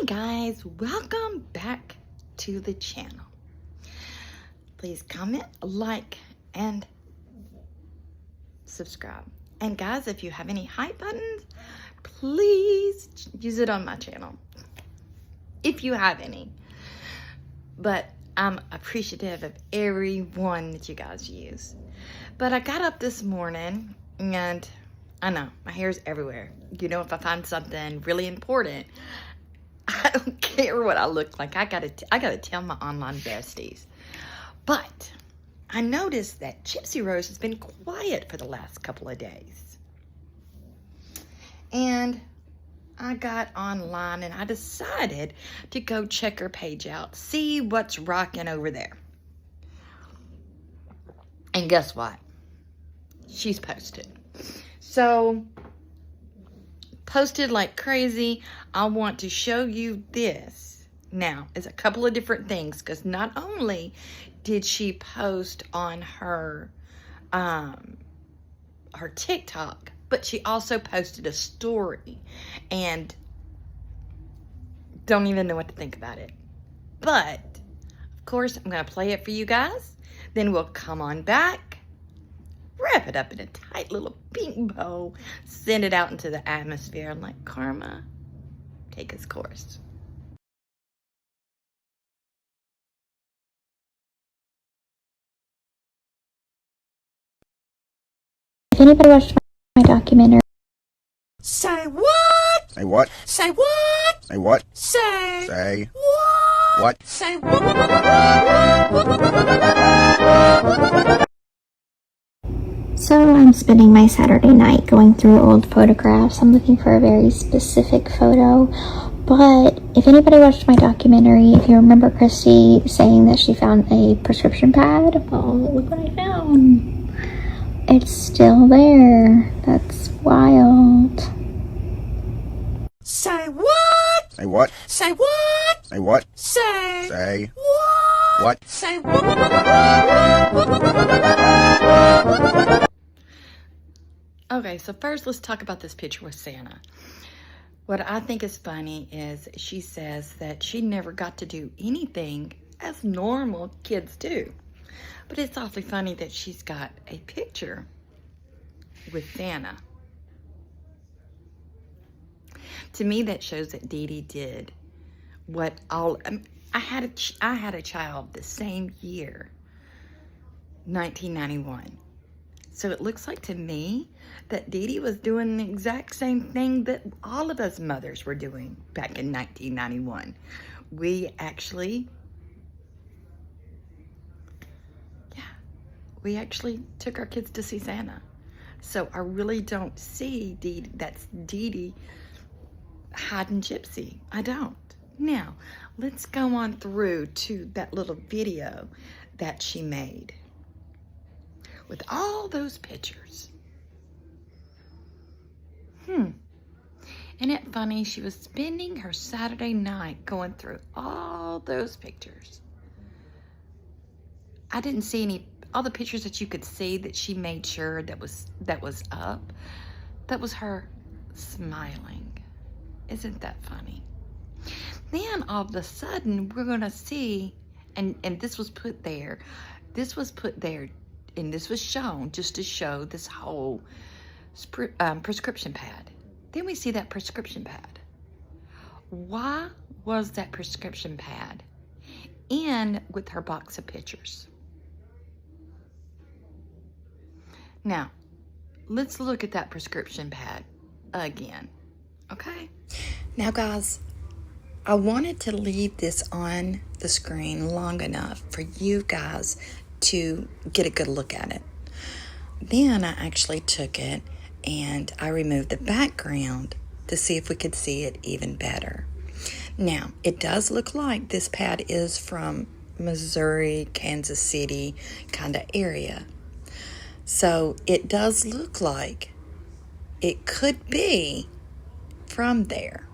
Hey guys, welcome back to the channel. Please comment, like, and subscribe. And guys, if you have any hype buttons, please use it on my channel. If you have any. But I'm appreciative of every one that you guys use. But I got up this morning and I know my hair's everywhere. You know, if I find something really important, I don't care what I look like. I gotta tell my online besties. But I noticed that Gypsy Rose has been quiet for the last couple of days. And I got online and I decided to go check her page out, see what's rocking over there. And guess what? She's posted. So, posted like crazy. I want to show you this. Now, it's a couple of different things, because not only did she post on her her TikTok, but she also posted a story, and don't even know what to think about it. But of course, I'm gonna play it for you guys. Then we'll come on back, wrap it up in a tight little pink bow, send it out into the atmosphere, and let karma take its course. If anybody watched my documentary. Say what? Say what? Say what? Say what? Say what? what? What? Say what? So I'm spending my Saturday night going through old photographs. I'm looking for a very specific photo. But if anybody watched my documentary, if you remember Christy saying that she found a prescription pad, well, look what I found. It's still there. That's wild. Say what? Say what? Say what? Say what? Say what? what? Say what? Okay, so first let's talk about this picture with Santa. What I think is funny is she says that she never got to do anything as normal kids do. But it's awfully funny that she's got a picture with Santa. To me, that shows that Dee Dee did what all... I had a child the same year, 1991. So it looks like to me that Dee Dee was doing the exact same thing that all of us mothers were doing back in 1991. We actually took our kids to see Santa. So I really don't see that's Dee Dee hiding Gypsy. I don't. Now, let's go on through to that little video that she made with all those pictures. Isn't it funny? She was spending her Saturday night going through all those pictures. I didn't see all the pictures that you could see that she made sure that was up. That was her smiling. Isn't that funny? Then all of a sudden we're gonna see, and this was put there, and this was shown just to show this whole prescription pad. Then we see that prescription pad. Why was that prescription pad in with her box of pictures? Now, let's look at that prescription pad again, okay? Now, guys, I wanted to leave this on the screen long enough for you guys to get a good look at it. Then I actually took it and I removed the background to see if we could see it even better. Now, it does look like this pad is from Missouri, Kansas City kind of area. So it does look like it could be from there.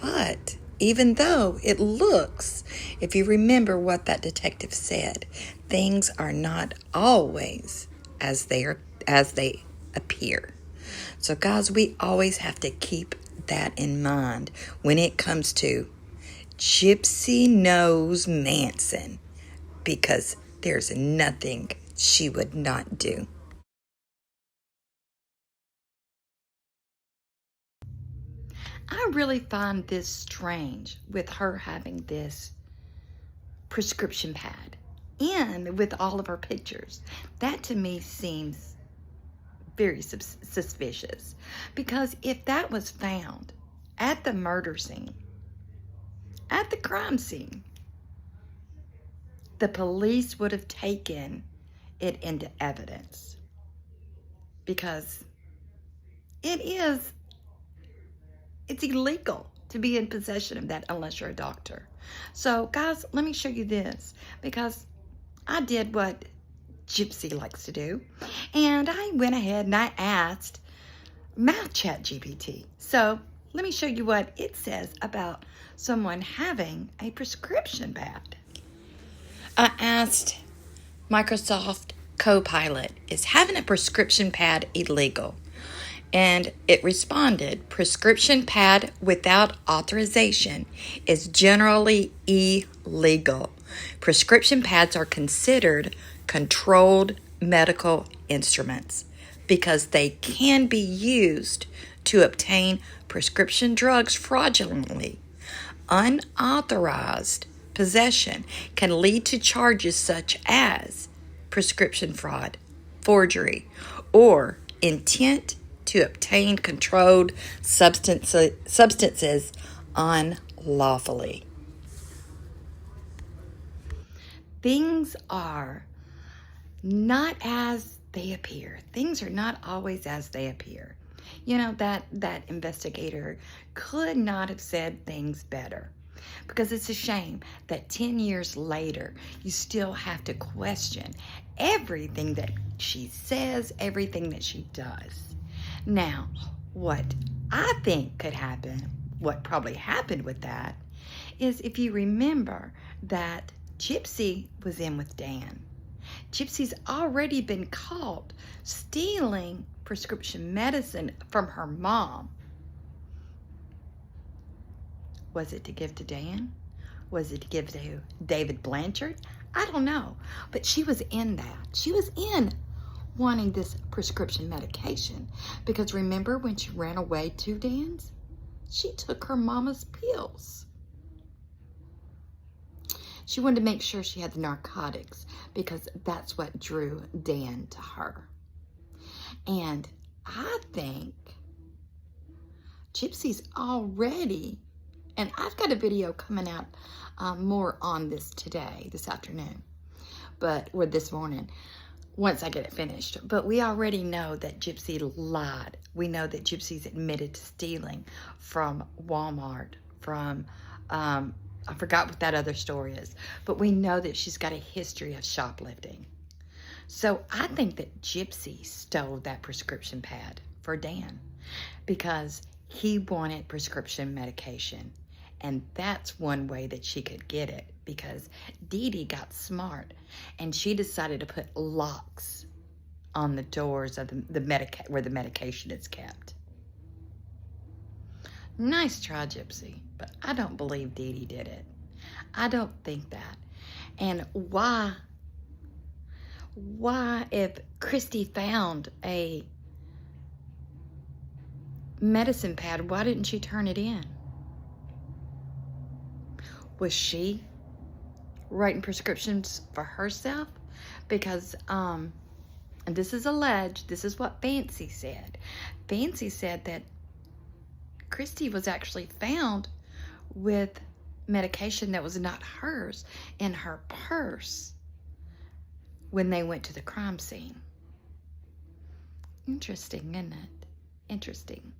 But even though it looks, if you remember what that detective said, things are not always as they appear. So guys, we always have to keep that in mind when it comes to Gypsy knows Manson, because there's nothing she would not do. I really find this strange with her having this prescription pad and with all of her pictures. That to me seems very suspicious, because if that was found at the murder scene, at the crime scene, the police would have taken it into evidence, because it's illegal to be in possession of that unless you're a doctor. So guys, let me show you this, because I did what Gypsy likes to do, and I went ahead and I asked Mouth Chat GPT. So let me show you what it says about someone having a prescription pad. I asked Microsoft Copilot, is having a prescription pad illegal? And it responded, prescription pad without authorization is generally illegal. Prescription pads are considered controlled medical instruments because they can be used to obtain prescription drugs fraudulently. Unauthorized possession can lead to charges such as prescription fraud, forgery, or intent to obtain controlled substances unlawfully. Things are not as they appear. Things are not always as they appear. You know, that investigator could not have said things better, because it's a shame that 10 years later, you still have to question everything that she says, everything that she does. Now, what I think could happen, what probably happened with that, is if you remember that Gypsy was in with Dan. Gypsy's already been caught stealing prescription medicine from her mom. Was it to give to Dan? Was it to give to David Blanchard? I don't know. But she was in that. She was in wanting this prescription medication, because remember when she ran away to Dan's? She took her mama's pills. She wanted to make sure she had the narcotics, because that's what drew Dan to her. And I think Gypsy's already, and I've got a video coming out more on this today, this afternoon, or this morning, once I get it finished. But we already know that Gypsy lied. We know that Gypsy's admitted to stealing from Walmart, from, I forgot what that other story is, but we know that she's got a history of shoplifting. So I think that Gypsy stole that prescription pad for Dan, because he wanted prescription medication. And that's one way that she could get it, because Dee Dee got smart and she decided to put locks on the doors of where the medication is kept. Nice try, Gypsy, but I don't believe Dee Dee did it. I don't think that. And why if Christy found a medicine pad, why didn't she turn it in? Was she writing prescriptions for herself? Because, and this is alleged, this is what Fancy said. Fancy said that Christy was actually found with medication that was not hers in her purse when they went to the crime scene. Interesting, isn't it? Interesting.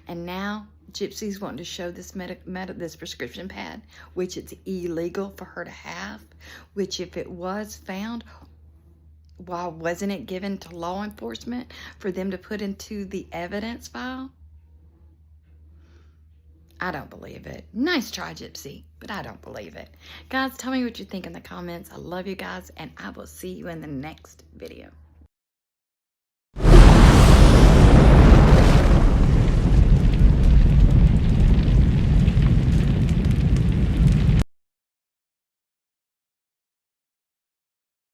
And now Gypsy's wanting to show this this prescription pad, which it's illegal for her to have, which if it was found, why wasn't it given to law enforcement for them to put into the evidence file? I don't believe it. Nice try, Gypsy, but I don't believe it. Guys, tell me what you think in the comments. I love you guys, and I will see you in the next video.